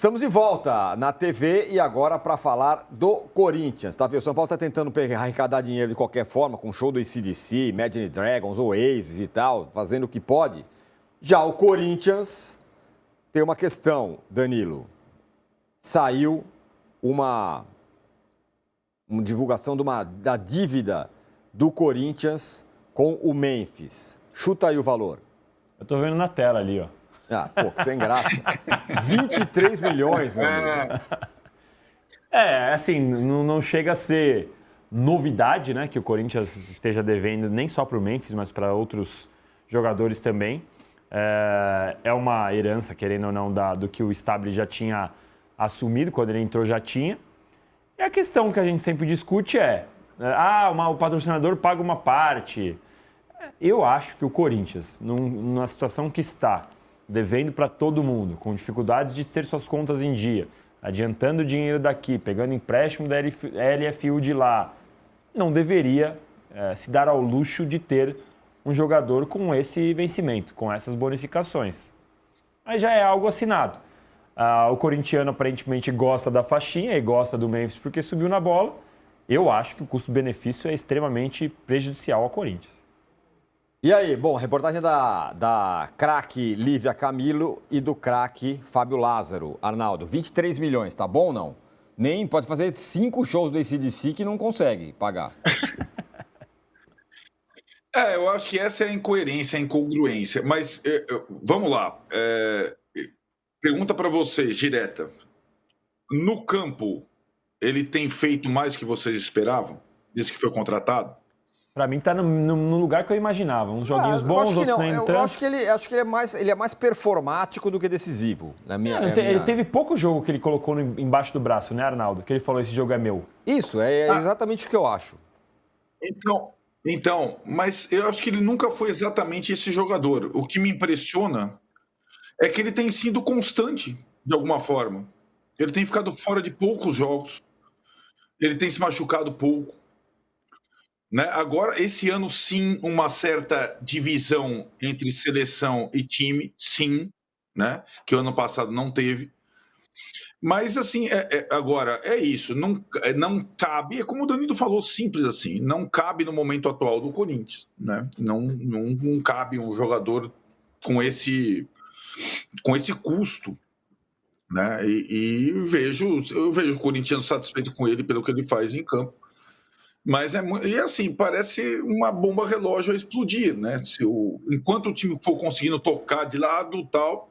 Estamos de volta na TV e agora para falar do Corinthians, tá? O São Paulo está tentando arrecadar dinheiro de qualquer forma, com show do AC/DC, Imagine Dragons, Oasis e tal, fazendo o que pode. Já o Corinthians tem uma questão, Danilo. Saiu uma divulgação da dívida do Corinthians com o Memphis. Chuta aí o valor. Eu tô vendo na tela ali, ó. Ah, pô, que sem graça. 23 milhões, meu amigo. Assim, não chega a ser novidade, né? Que o Corinthians esteja devendo nem só para o Memphis, mas para outros jogadores também. É uma herança, querendo ou não, do que o Stabile já tinha assumido, quando ele entrou já tinha. E a questão que a gente sempre discute o patrocinador paga uma parte. Eu acho que o Corinthians, numa situação que está devendo para todo mundo, com dificuldades de ter suas contas em dia, adiantando dinheiro daqui, pegando empréstimo da LFU de lá, não deveria se dar ao luxo de ter um jogador com esse vencimento, com essas bonificações. Mas já é algo assinado. O corintiano aparentemente gosta da faixinha e gosta do Memphis porque subiu na bola. Eu acho que o custo-benefício é extremamente prejudicial ao Corinthians. E aí, bom, reportagem da craque Lívia Camilo e do craque Fábio Lázaro. Arnaldo, 23 milhões, tá bom ou não? Nem pode fazer 5 shows do AC/DC que não consegue pagar. Eu acho que essa é a incoerência, a incongruência. Mas vamos lá. Pergunta para vocês, direta. No campo, ele tem feito mais do que vocês esperavam, desde que foi contratado? Pra mim tá no lugar que eu imaginava. Uns joguinhos bons, outros nem tanto. Eu acho que ele é mais performático do que decisivo. Ele teve pouco jogo que ele colocou embaixo do braço, né, Arnaldo? Que ele falou, esse jogo é meu. Isso, é exatamente o que eu acho. Então, mas eu acho que ele nunca foi exatamente esse jogador. O que me impressiona é que ele tem sido constante, de alguma forma. Ele tem ficado fora de poucos jogos. Ele tem se machucado pouco. Né? Agora, esse ano, sim, uma certa divisão entre seleção e time, sim, né? Que o ano passado não teve. Mas, assim, agora, é isso. Não cabe, é como o Danilo falou, simples assim, não cabe no momento atual do Corinthians. Né? Não cabe um jogador com esse custo. Né? Eu vejo o corintiano satisfeito com ele pelo que ele faz em campo. Mas assim, parece uma bomba relógio a explodir, né? Enquanto o time for conseguindo tocar de lado e tal,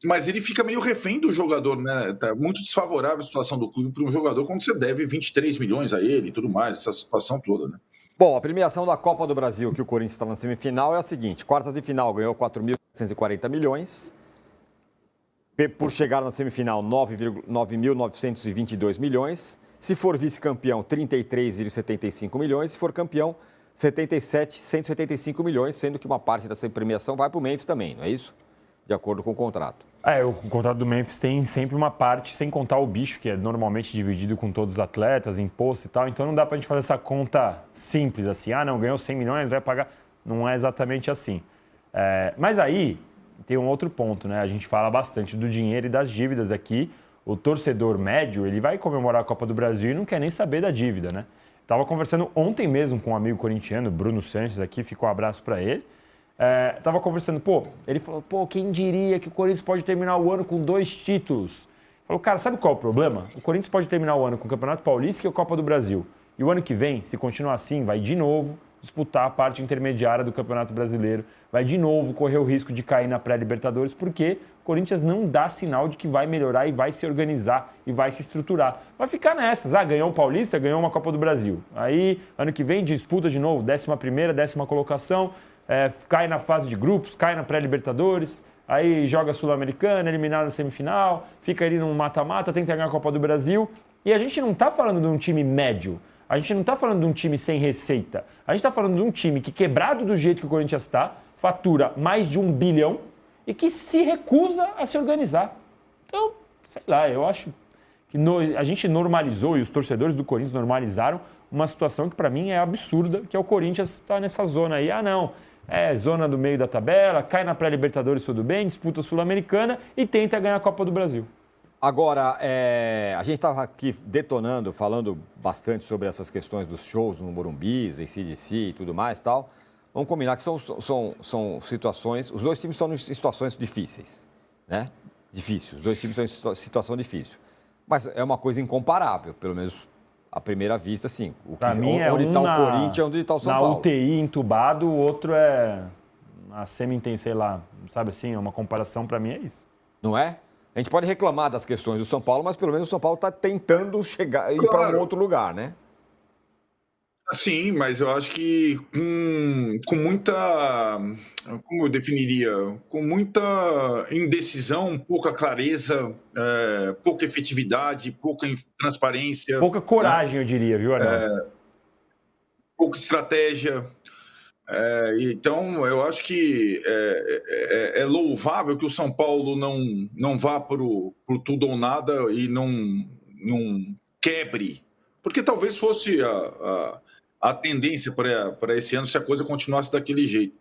mas ele fica meio refém do jogador, né? Tá muito desfavorável a situação do clube para um jogador quando você deve 23 milhões a ele e tudo mais, essa situação toda, né? Bom, a premiação da Copa do Brasil, que o Corinthians está na semifinal, é a seguinte: quartas de final ganhou 4.740 milhões. Por chegar na semifinal, 9.922 milhões. Se for vice-campeão, 33,75 milhões. Se for campeão, 175 milhões, sendo que uma parte dessa premiação vai para o Memphis também, não é isso? De acordo com o contrato. O contrato do Memphis tem sempre uma parte, sem contar o bicho, que é normalmente dividido com todos os atletas, imposto e tal. Então não dá para a gente fazer essa conta simples assim. Não, ganhou 100 milhões, vai pagar. Não é exatamente assim. Mas aí tem um outro ponto, né? A gente fala bastante do dinheiro e das dívidas aqui. O torcedor médio, ele vai comemorar a Copa do Brasil e não quer nem saber da dívida, né? Estava conversando ontem mesmo com um amigo corintiano, Bruno Sanches, aqui, ficou um abraço para ele. Estava conversando, ele falou, quem diria que o Corinthians pode terminar o ano com 2 títulos? Falou, cara, sabe qual é o problema? O Corinthians pode terminar o ano com o Campeonato Paulista e a Copa do Brasil. E o ano que vem, se continuar assim, vai de novo disputar a parte intermediária do Campeonato Brasileiro, vai de novo correr o risco de cair na pré-Libertadores, porque o Corinthians não dá sinal de que vai melhorar e vai se organizar e vai se estruturar. Vai ficar nessas, ganhou um Paulista, ganhou uma Copa do Brasil. Aí, ano que vem, disputa de novo, 11ª, 10ª colocação, cai na fase de grupos, cai na pré-Libertadores, aí joga Sul-Americana, eliminado na semifinal, fica ali no mata-mata, tenta ganhar a Copa do Brasil. E a gente não está falando de um time médio, a gente não está falando de um time sem receita, a gente está falando de um time que, quebrado do jeito que o Corinthians está, fatura mais de 1 bilhão e que se recusa a se organizar. Então, sei lá, eu acho que a gente normalizou e os torcedores do Corinthians normalizaram uma situação que para mim é absurda, que é o Corinthians estar nessa zona aí. Zona do meio da tabela, cai na pré-Libertadores, tudo bem, disputa Sul-Americana e tenta ganhar a Copa do Brasil. Agora, a gente estava aqui detonando, falando bastante sobre essas questões dos shows no Morumbi, AC/DC e tudo mais e tal. Vamos combinar que são situações... Os dois times estão em situações difíceis, né? Difíceis. Os dois times estão em situação difícil. Mas é uma coisa incomparável, pelo menos à primeira vista, sim. Onde está o Corinthians, onde está o São Paulo. Na UTI entubado, o outro é a semi-intensa, sei lá, sabe assim? Uma comparação para mim é isso. Não é? A gente pode reclamar das questões do São Paulo, mas pelo menos o São Paulo está tentando ir para um outro lugar, né? Sim, mas eu acho que com muita, como eu definiria, com muita indecisão, pouca clareza, pouca efetividade, pouca transparência. Pouca coragem, né? Eu diria, viu, Arnaldo? Pouca estratégia. Então, eu acho que é louvável que o São Paulo não vá para o tudo ou nada e não quebre, porque talvez fosse a tendência para esse ano se a coisa continuasse daquele jeito.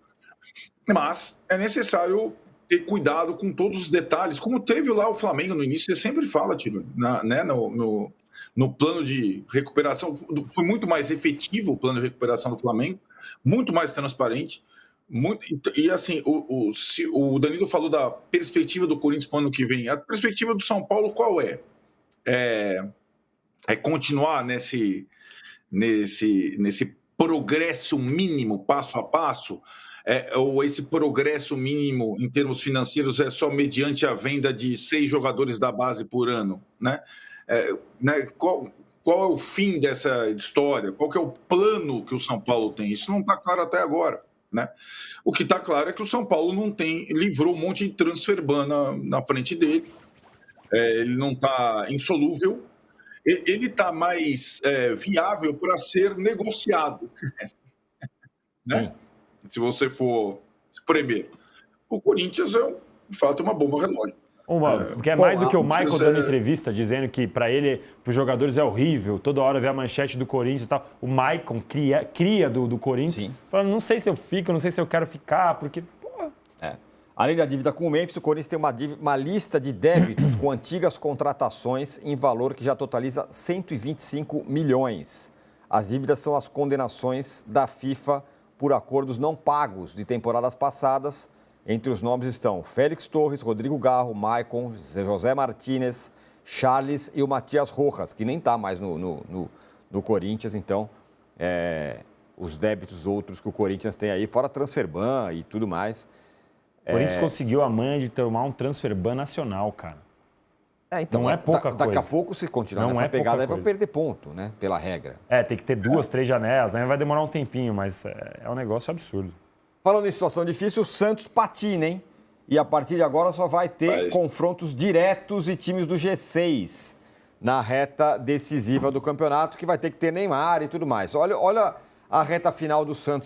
Mas é necessário ter cuidado com todos os detalhes, como teve lá o Flamengo no início, você sempre fala, Tiro, né, no plano de recuperação. Foi muito mais efetivo o plano de recuperação do Flamengo, muito mais transparente. E assim, o Danilo falou da perspectiva do Corinthians para o ano que vem. A perspectiva do São Paulo qual é? É continuar nesse progresso mínimo, passo a passo, ou esse progresso mínimo em termos financeiros é só mediante a venda de 6 jogadores da base por ano, né? Qual é o fim dessa história? Qual que é o plano que o São Paulo tem? Isso não está claro até agora, né? O que está claro é que o São Paulo livrou um monte de transfer ban na frente dele, ele não está insolúvel, ele está mais viável para ser negociado, né? Se você for espremer. O Corinthians de fato, uma bomba relógio. Porque é mais do que o Michael dando entrevista, dizendo que para ele, para os jogadores é horrível, toda hora vê a manchete do Corinthians e tal. O Maicon, cria do Corinthians, falando, não sei se eu fico, não sei se eu quero ficar, porque... Além da dívida com o Memphis, o Corinthians tem uma lista de débitos com antigas contratações em valor que já totaliza 125 milhões. As dívidas são as condenações da FIFA por acordos não pagos de temporadas passadas. Entre os nomes estão Félix Torres, Rodrigo Garro, Maicon, José Martínez, Charles e o Matias Rojas, que nem está mais no Corinthians. Então, os débitos outros que o Corinthians tem aí, fora transfer ban e tudo mais. O Corinthians conseguiu a manha de tomar um transfer ban nacional, cara. Então, não é pouca coisa. Daqui a pouco, se continuar nessa pegada, vai perder ponto, né? Pela regra. Tem que ter 2, 3 janelas, né? Vai demorar um tempinho, mas é um negócio absurdo. Falando em situação difícil, o Santos patina, hein? E a partir de agora só vai ter confrontos diretos e times do G6 na reta decisiva do campeonato, que vai ter que ter Neymar e tudo mais. Olha a reta final do Santos.